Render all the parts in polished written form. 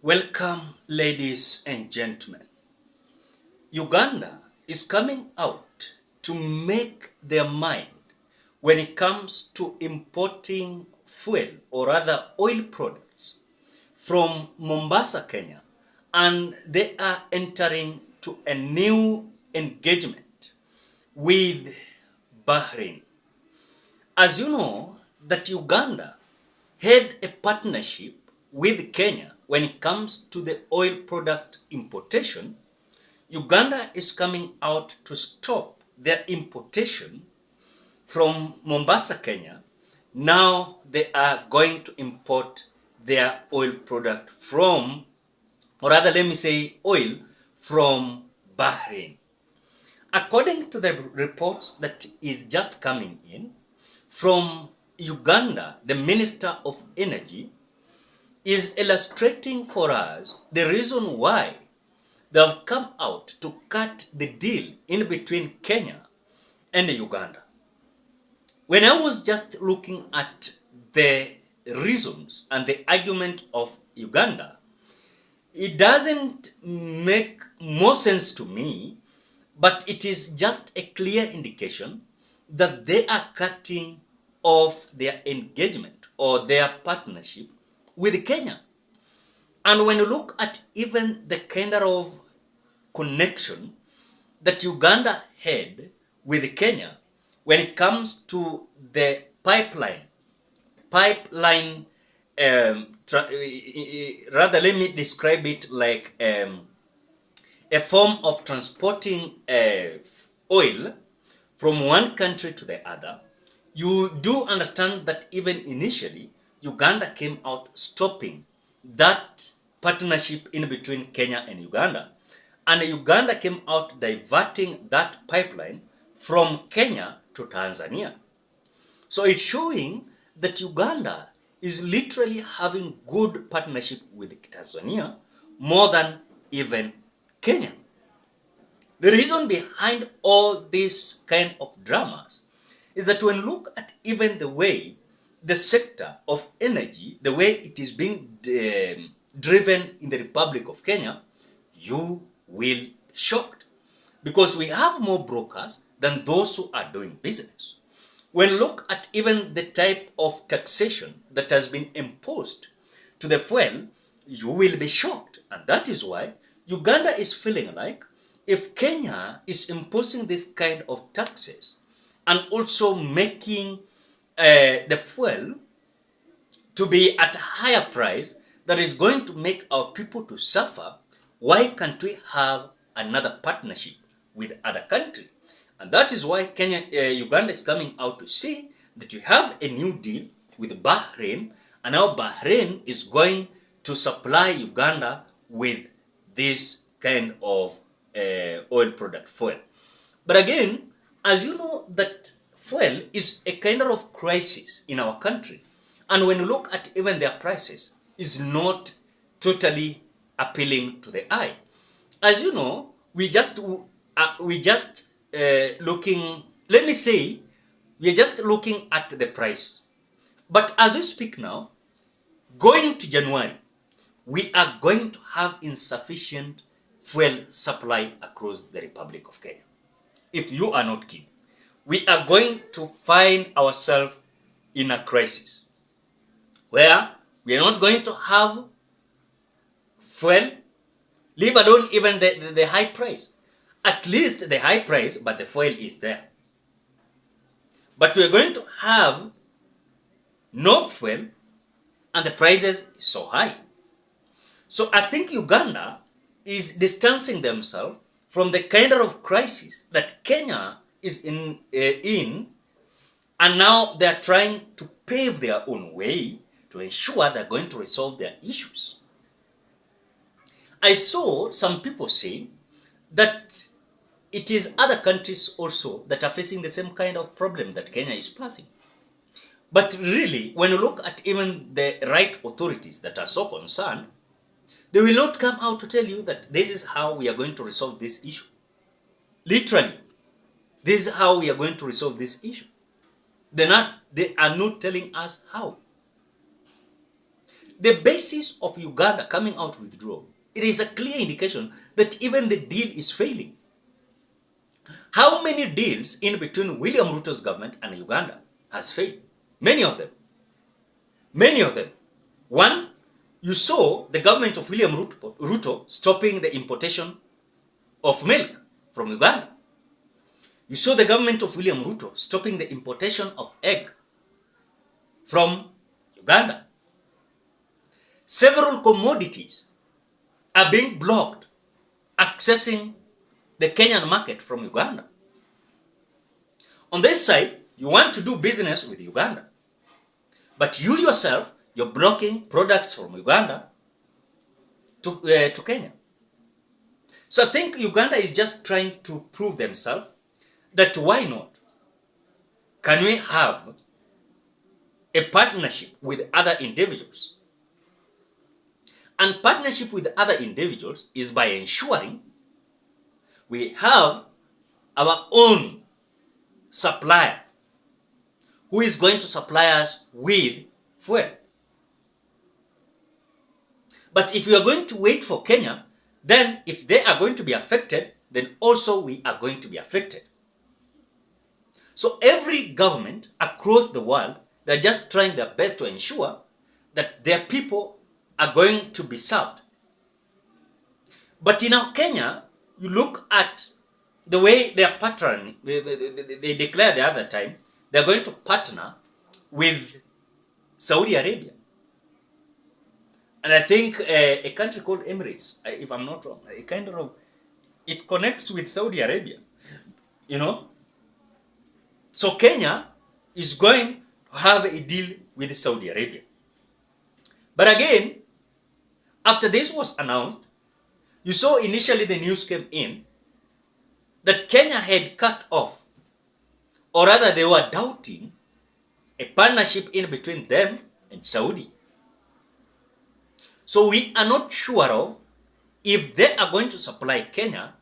Welcome, ladies and gentlemen. Uganda is coming out to make their mind when it comes to importing fuel or rather oil products from Mombasa, Kenya, and they are entering to a new engagement with Bahrain. As you know, that Uganda had a partnership with Kenya when it comes to the oil product importation. Uganda is coming out to stop their importation from Mombasa, Kenya. Now they are going to import their oil product from, or rather let me say oil from Bahrain. According to the reports that is just coming in from Uganda, the Minister of Energy is illustrating for us the reason why they have come out to cut the deal in between Kenya and Uganda. When I was just looking at the reasons and the argument of Uganda, it doesn't make more sense to me, but it is just a clear indication that they are cutting off their engagement or their partnership with Kenya. And when you look at even the kind of connection that Uganda had with Kenya when it comes to the pipeline, rather let me describe it like a form of transporting oil from one country to the other. You do understand that even initially, Uganda came out stopping that partnership in between Kenya and Uganda. And Uganda came out diverting that pipeline from Kenya to Tanzania. So it's showing that Uganda is literally having good partnership with Tanzania more than even Kenya. The reason behind all these kind of dramas is that when you look at even the way the sector of energy, the way it is being driven in the Republic of Kenya, you will be shocked because we have more brokers than those who are doing business. When you look at even the type of taxation that has been imposed to the fuel, you will be shocked. And that is why Uganda is feeling like if Kenya is imposing this kind of taxes and also making the fuel to be at a higher price that is going to make our people to suffer, why can't we have another partnership with other country? And that is why Uganda is coming out to say that you have a new deal with Bahrain, and now Bahrain is going to supply Uganda with this kind of oil product fuel. But again, as you know, that fuel is a kind of crisis in our country. And when you look at even their prices, is not totally appealing to the eye. As you know, we just looking, let me say, we are just looking at the price. But as we speak now, going to January, we are going to have insufficient fuel supply across the Republic of Kenya. If you are not kidding, we are going to find ourselves in a crisis where we are not going to have fuel, leave alone even the high price. At least the high price, but the fuel is there. But we are going to have no fuel and the prices is so high. So I think Uganda is distancing themselves from the kind of crisis that Kenya is in, and now they are trying to pave their own way to ensure they're going to resolve their issues. I saw some people say that it is other countries also that are facing the same kind of problem that Kenya is passing. But really, when you look at even the right authorities that are so concerned, they will not come out to tell you that this is how we are going to resolve this issue. Literally, this is how we are going to resolve this issue. They are not telling us how. the basis of Uganda coming out withdrawal, it is a clear indication that even the deal is failing. How many deals in between William Ruto's government and Uganda has failed? Many of them. Many of them. One, you saw the government of William Ruto stopping the importation of milk from Uganda. You saw the government of William Ruto stopping the importation of egg from Uganda. Several commodities are being blocked accessing the Kenyan market from Uganda. On this side, you want to do business with Uganda, but you yourself, you're blocking products from Uganda to Kenya. So I think Uganda is just trying to prove themselves that why not? Can we have a partnership with other individuals? And partnership with other individuals is by ensuring we have our own supplier who is going to supply us with fuel. But if we are going to wait for Kenya, then if they are going to be affected, then also we are going to be affected. So every government across the world, they're just trying their best to ensure that their people are going to be served. But in our Kenya, you look at the way they are partnering, they declared the other time, they're going to partner with Saudi Arabia. And I think a country called Emirates, if I'm not wrong, it connects with Saudi Arabia, you know. So Kenya is going to have a deal with Saudi Arabia. But again, after this was announced, you saw initially the news came in that Kenya had cut off, or rather they were doubting, a partnership in between them and Saudi. So we are not sure of if they are going to supply Kenya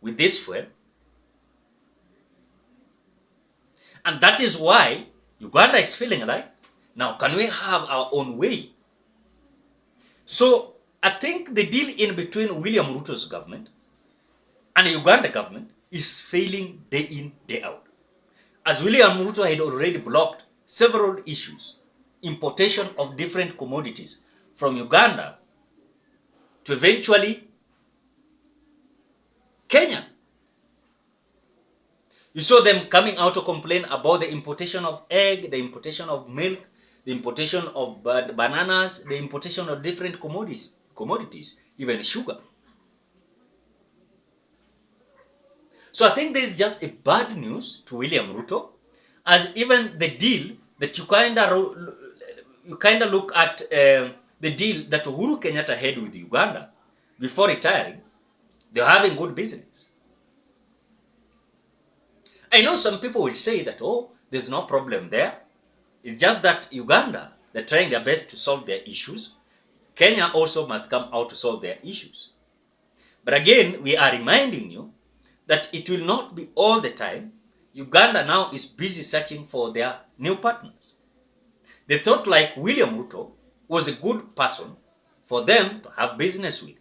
with this fuel. And that is why Uganda is feeling like, now can we have our own way? So I think the deal in between William Ruto's government and the Uganda government is failing day in, day out. As William Ruto had already blocked several issues, importation of different commodities from Uganda to eventually Kenya. You saw them coming out to complain about the importation of egg, the importation of milk, the importation of bananas, the importation of different commodities, even sugar. So I think this is just a bad news to William Ruto, as even the deal that you kind of look at the deal that Uhuru Kenyatta had with Uganda before retiring, they're having good business. I know some people will say that, oh, there's no problem there. It's just that Uganda, they're trying their best to solve their issues. Kenya also must come out to solve their issues. But again, we are reminding you that it will not be all the time. Uganda now is busy searching for their new partners. They thought like William Ruto was a good person for them to have business with.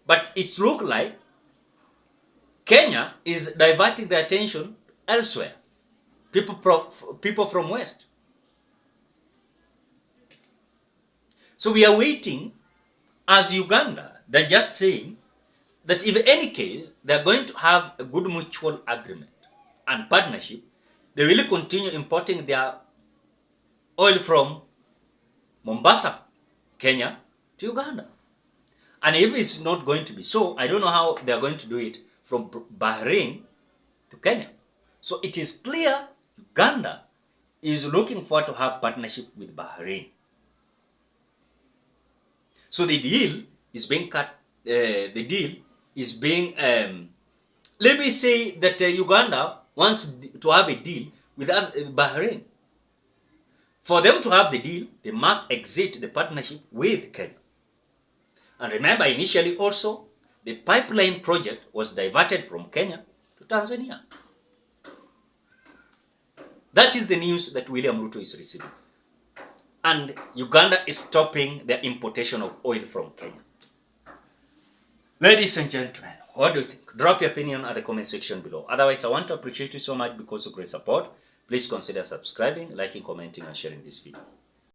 But it looks like Kenya is diverting their attention elsewhere. People from West. So we are waiting as Uganda. They're just saying that if in any case they're going to have a good mutual agreement and partnership, they will continue importing their oil from Mombasa, Kenya to Uganda. And if it's not going to be so, I don't know how they're going to do it from Bahrain to Kenya. So it is clear Uganda is looking forward to have partnership with Bahrain. So the deal is being cut. The deal is being, let me say that Uganda wants to have a deal with Bahrain. For them to have the deal, they must exit the partnership with Kenya. And remember, initially also, the pipeline project was diverted from Kenya to Tanzania. That is the news that William Ruto is receiving. and Uganda is stopping the importation of oil from Kenya. Ladies and gentlemen, what do you think? Drop your opinion at the comment section below. Otherwise, I want to appreciate you so much because of great support. Please consider subscribing, liking, commenting, and sharing this video.